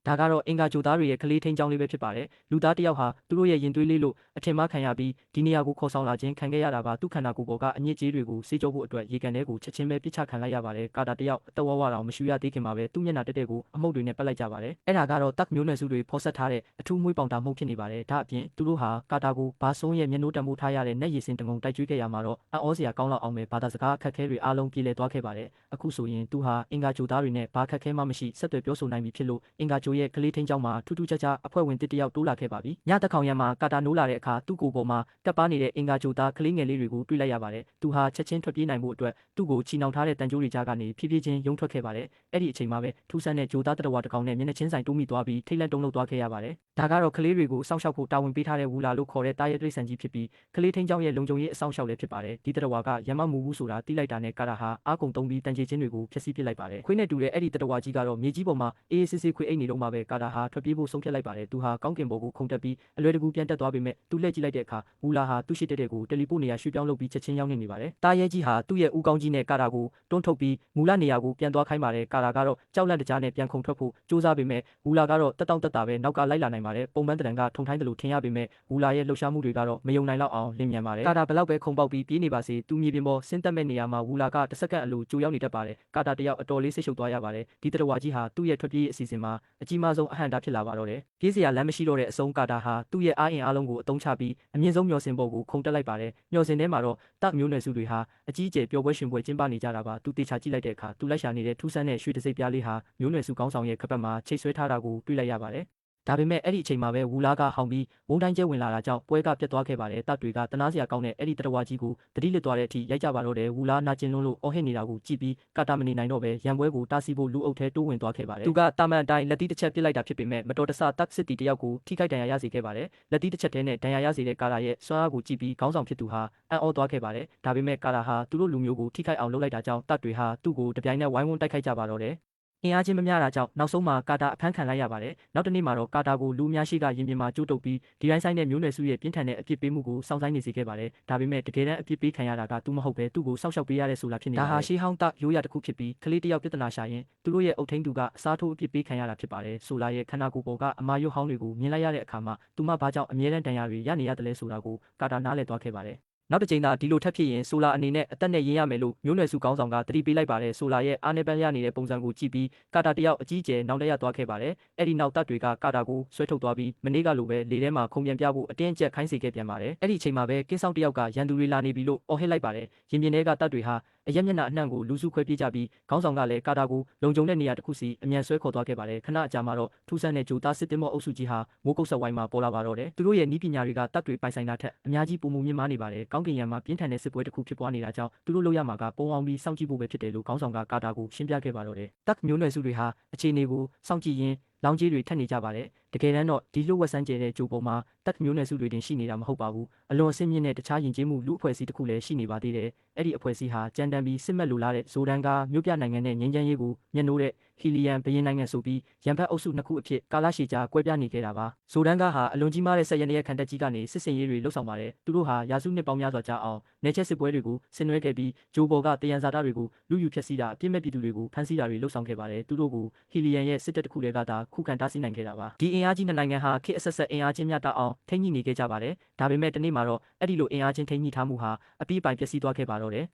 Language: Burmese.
ဒါကတော့အင်္ဂါဂျိုသားတွေရဲ့ကလေးထိန်းကျောင်းလေးပဲဖြစ်ပါတယ်လူသားတယောက်ဟာသူတို့ရဲ့ရင်သွေးလေးလို့အထင်မှားခံရပြီးဒီနေရာကိုခေါ်ဆောင်လာခြင်းခံခဲ့ရတာပါသူခန္ဓာကိုယ်ပေါ်ကအညစ်အကြေးတွေကိုစေးကြောဖို့အတွက်ရေကန်ထဲကိုချက်ချင်းပဲပြစ်ချခံလိုက်ရပါတယ်ကာတာတယောက်အသက်ဝဝတောင်မရှူရသေးခင်မှာပဲသူ့မျက်နှာတက်ကိုအမှုန့်တွေနဲ့ပတ်လိုက်ကြပါတယ်အဲ့ဒါကတော့တက်မျိုးနွယ်စုတွေဖော်ဆက်ထားတဲ့အထူးမွေးပေါင်တာမှုဖြစ်နေပါတယ်ဒါအပြင်သူတို့ဟာကာတာကိုဘာဆုံးရဲ့မျက်နှာတံမိုးထားရတဲ့နက်ရည်စင်တငုံတိုက်ကျွေးခဲ့ရမှာတော့အံ့ဩစရာကောင်းလောက်အောင်ပဲဘာသာစကားအခက်အခဲတွေအားလုံးပြည်လည်သွားခဲ့ပါတယ်အခုဆိုရင်သူဟာအင်္ဂါဂျိုသားတွေနဲ့ဘာခက်ခဲမှမရှိဆက်သွယ်ပြောဆိုနိုင်ပြီဖြစ်လို့အင်္ဂါဂျိုရဲ့ကလေးထိန်းကျောင်းမှာထူးထူးခြားခြားအဖွဲ့ဝင်တစ်တယောက်တိုးလာခဲ့ပါပြီညတက်ခေါင်ရံမှာကာတာနိုးလာတဲ့အခါသူ့ကိုယ်ပေါ်မှာတက်ပါနေတဲ့အင်္ဂါဂျိုသားကလေးငယ်လေးတွေကိုတွေ့လိုက်ရပါတယ်သူဟာချက်ချင်းထွက်ပြေးနိုင်မှုအတွက်သူ့ကိုချီနှောင်ထားတဲ့တန်ကြိုးတွေကြားကနေဖြည်းဖြည်းချင်းရုံထွက်ခဲ့ပါတယ်အဲ့ဒီအချိန်မှာပဲထူးဆန်းတဲ့ဂျိုသားတတော်ဝါတစ်ကောင်နဲ့မျက်နှာချင်းဆိုင်တိုးမိသွားပြီးထိတ်လန့်တုန်လှုပ်သွားခဲ့ရပါတယ်ဒါကတော့ကလေးတွေကိုစောင့်ရှောက်ဖို့တာဝန်ပေးထားတဲ့ဝူလာလို့ခေါ်တဲ့တာရဲတိရစ္ဆာန်ကြီးဖြစ်ပြီးကလေးထိန်းကျောင်းရဲ့လုံခြုံရေးအဆောင်ရှောက်လည်းဖြစ်ပါတယ်ဒီတတော်ဝါကရမမှုဘူးဆိုတာတိလိုက်တာနဲ့ကာတာဟာအားကုန်သုံးပြီးတန်ကြေချင်းတွေကိုဖျက်ဆီးပစ်လိုက်ပါတယ်ခွေးနဲ့တူတဲ့အဲ့ဒီတတော်ဝါကြီးကတော့မြေကြီးပေါ်မှာအေးအေးဆေးဆေးခွေးအိတ်နေတော့မှပဲကာတာဟာထွက်ပြေးဖို့ဆုံးဖြတ်လိုက်ပါတယ်သူဟာကောင်းကင်ဘုံကိုခုန်တက်ပြီးအလွယ်တကူပြန်တက်သွားပေမဲ့သူလှည့်ကြည့်လိုက်တဲ့အခါဝူလာဟာသူ့ရှိတဲ့ကိုတယ်လီပို့နေရာရွှေ့ပြောင်းလုပ်ပြီးချက်ချင်းရောက်နေပါတယ်တာရဲကြီးဟာသူ့ရဲ့ဦးကောင်းကြီးနဲ့ကာတာကိုတွန်းထုတ်ပြီးမူလနေရာကိုပြန်သွားခိုင်းပါတယ်ကာတာကတော့ကြောက်လန့်တကြားနဲ့ပြန်ခုန်ထွက်ဖို့စူးစမ်းပေမဲ့ဝူလာကတော့တက်တောင့်တက်တာပဲနောက်ကလိုက်လာနိုင်ပါတယ်ပုံမှန်တံကထုံထိုင်းတယ်လို့ထင်ရပေမဲ့ဝူလာရဲ့လှုပ်ရှားမှုတွေကတော့မယုံနိုင်လောက်အောင်လင်းမြန်ပါတယ်ကာတာဘလောက်ပဲခုန်ပေါက်ပြီးပြေးနေပါစေသူမြေပြင်ပေါ်ဆင်းသက်မဲ့နေရာမှာဝူလာကတစ်စက္ကန့်အလိုကြိုရောက်နေတတ်ပါတယ်ကာတာတယောက်အတော်လေးစိတ်ရှုပ်သွားရပါတယ်ဒီတရဝါကြီးဟာသူ့ရဲ့ထွက်ပြေးအစီအစဉ်မှာအကြီးမားဆုံးအဟန့်တာဖြစ်လာပါတော့တယ်ပြေးစရာလမ်းမရှိတော့တဲ့အဆုံးကာတာဟာသူ့ရဲ့အားအင်အားလုံးကိုအသုံးချပြီးအမြင့်ဆုံးမျှော်စင်ပေါ်ကိုခုန်တက်လိုက်ပါတယ်မျှော်စင်ထဲမှာတော့တက်မျိုးနွယ်စုတွေဟာအကြီးအကျယ်ပျော်ပွဲရွှင်ပွဲကျင်းပနေကြတာပါသူတေချာကြည့်လိုက်တဲ့အခါသူလိုက်ရှာနေတဲ့ထူးဆန်းတဲ့ရွှေတစိမ့်ပြားလေးဟာမျိုးနွယ်စုကောင်းဆောင်ရဲ့ခပတ်မှာချိတ်ဆွဲထားတာကိုတွေ့လိုက်ရပါတယ်ဒါပေမဲ့အဲ့ဒီအချိန်မှာပဲဝူလာကဟောင်ပြီးဝုန်းတိုင်းကျဲဝင်လာတာကြောင့်ပွဲကပြတ်သွားခဲ့ပါတယ်တပ်တွေကတနာစရာကောင်းတဲ့အဲ့ဒီတရဝါကြီးကိုတတိလစ်သွားတဲ့အထိရိုက်ကြပါတော့တယ်ဝူလာနာကျင်လွန်းလို့အော်ဟစ်နေတာကိုကြည့်ပြီးကာတာမနေနိုင်တော့ပဲရန်ပွဲကိုတားဆီးဖို့လူအုပ်ထဲတိုးဝင်သွားခဲ့ပါတယ်သူကတာမန်အတိုင်းလက်သီးတစ်ချက်ပစ်လိုက်တာဖြစ်ပေမဲ့မတော်တဆတက်စစ်တီတယောက်ကိုထိခိုက်ဒဏ်ရာရစေခဲ့ပါတယ်လက်သီးတစ်ချက်တည်းနဲ့ဒဏ်ရာရစေတဲ့ကာတာရဲ့စွမ်းအားကိုကြည့်ပြီးခေါင်းဆောင်ဖြစ်သူဟာအံ့ဩသွားခဲ့ပါတယ်ဒါပေမဲ့ကာတာဟာသူတို့လူမျိုးကိုထိခိုက်အောင်လုပ်လိုက်တာကြောင့်တပ်တွေဟာသူ့ကိုတပြိုင်နက်ဝိုင်းဝန်းတိုက်ခိုက်ကြပါတော့တယ်အင်အားချင်းမမျှတာကြောင့်နောက်ဆုံးမှာကာတာအဖမ်းခံလိုက်ရပါတယ်။နောက်တစ်နေ့မှာတော့ကာတာကိုလူအများရှိကရင်ပြင်မှာကျိုးတုပ်ပြီးဒီတိုင်းဆိုင်တဲ့မျိုးနွယ်စုရဲ့ပြင်းထန်တဲ့အပြစ်ပေးမှုကိုစောင့်ဆိုင်နေစေခဲ့ပါတယ်။ဒါပေမဲ့တကယ်တမ်းအပြစ်ပေးခံရတာကသူမဟုတ်ပဲသူ့ကိုစောင့်ရှောက်ပေးရတဲ့ဆိုတာဖြစ်နေပါတယ်။ဒါဟာရှေးဟောင်းတပ်ရိုးရာတစ်ခုဖြစ်ပြီးကလေးတယောက်ပြဿနာရှာရင်သူတို့ရဲ့အုပ်ထိန်းသူကအစားထိုးအပြစ်ပေးခံရတာဖြစ်ပါတယ်။ဆိုလာရဲ့ခန္ဓာကိုယ်ပေါ်ကအမာရွတ်ဟောင်းတွေကိုမြင်လိုက်ရတဲ့အခါမှာသူမဘာကြောင့်အမြဲတမ်းဒဏ်ရာတွေရနေရတယ်လဲဆိုတာကိုကာတာနားလည်သွားခဲ့ပါတယ်နောက်တစ်ချိန်သာဒီလိုထပ်ဖြစ်ရင်ဆိုလာအနေနဲ့အသက်နဲ့ရင်းရမယ်လို့မျိုးနွယ်စုကောင်းဆောင်ကတတိပေးလိုက်ပါတယ်ဆိုလာရဲ့အားနေပန်းရနေတဲ့ပုံစံကိုကြည့်ပြီးကာတာတယောက်အကြီးကျယ်နောက်လက်ရသွားခဲ့ပါတယ်အဲ့ဒီနောက်တပ်တွေကကာတာကိုဆွဲထုတ်သွားပြီးမနေ့ကလိုပဲလေထဲမှာခုံပြန်ပြဖို့အတင်းကျပ်ခိုင်းစေခဲ့ပြန်ပါတယ်အဲ့ဒီအချိန်မှာပဲကင်းဆောင်တယောက်ကရန်သူတွေလာနေပြီလို့အော်ဟစ်လိုက်ပါတယ်ရင်ပြင်ထဲကတပ်တွေဟာအရက်မျက်နှာအနှံ့ကိုလူစုခွဲပြေးကြပြီးခေါင်းဆောင်ကလည်းကာတာကိုလုံခြုံတဲ့နေရာတစ်ခုစီအမြန်ဆွဲခေါ်သွားခဲ့ပါတယ်ခဏအကြာမှာတော့ထူးဆန်းတဲ့ဂျိုသားစစ်တင်မော့အုပ်စုကြီးဟာမိုးကုတ်ဆက်ဝိုင်းမှာပေါ်လာပါတော့တယ်သူတို့ရဲ့နီးပညာတွေကတပ်တွေပိုင်ဆိုင်တာထက်အများကြီးပုံမှုမြင့်မားနေပါတယ်ကောင်းကင်ယံမှာပြင်းထန်တဲ့စစ်ပွဲတစ်ခုဖြစ်ပွားနေတာကြောင့်သူတို့လုပ်ရမှာကပုံအောင်ပြီးစောင့်ကြည့်ဖို့ပဲဖြစ်တယ်လို့ခေါင်းဆောင်ကကာတာကိုရှင်းပြခဲ့ပါတော့တယ်တပ်မျိုးနွယ်စုတွေဟာအခြေအနေကိုစောင့်ကြည့်ရင်းလောင်ကြီးတွေထက်နေကြပါတယ်တကယ်တမ်းတော့ဒီလိုဝက်ဆန်းကျဲတဲ့ဂျိုပေါ်မှာတပ်မျိုးနွယ်စုတွေတင်ရှိနေတာမဟုတ်ပါဘူးအလွန်အဆင့်မြင့်တဲ့တခြားယဉ်ကျေးမှုလူအဖွဲ့အစည်းတစ်ခုလည်းရှိနေပါသေးတယ်အဲ့ဒီအဖွဲ့အစည်းဟာကြမ်းတမ်းပြီးစစ်မှတ်လိုလားတဲ့ဇိုဒန်ကမြို့ပြနိုင်ငံနဲ့ငင်းချမ်းရေးကိုမျက်နှိုးတဲ့ဟီလီယမ်ဘရင်နိုင်ငံဆိုပြီးရန်ဖက်အုပ်စုနှစ်ခုအဖြစ်ကာလရှည်ကြာကွဲပြားနေခဲ့တာပါဇိုဒန်ကဟာအလွန်ကြီးမားတဲ့ဆက်ရန်ရဲ့ခံတပ်ကြီးကနေစစ်စင်ရေးတွေလှုပ်ဆောင်ပါတယ်သူတို့ဟာရာစုနှစ်ပေါင်းများစွာကြာအောင်နေချက်စစ်ပွဲတွေကိုဆင်နွှဲခဲ့ပြီးဂျိုဘော်ကတယံဇာတာတွေကိုလူယူဖျက်ဆီးတာအပြစ်မဲ့ပြည်သူတွေကိုဖမ်းဆီးတာတွေလှုပ်ဆောင်ခဲ့ပါတယ်သူတို့ကိုဟီလီယမ်ရဲ့စစ်တပ်တစ်ခုတည်းကသာခုခံတားဆီးနိုင်ခဲ့တာပါဒီအင်အားကြီးနှစ်နိုင်ငံဟာခေတ်အဆက်ဆက်အင်အားချင်းများတောက်အောင်ထိန်းညှိနေခဲ့ကြပါတယ်ဒါပေမဲ့တနေ့မှာတော့အဲ့ဒီလိုအင်အားချင်းထိန်းညှိထားမှုဟာအပြည့်အပိုင်ပျက်စီးသွားခဲ့ပါတော့တယ်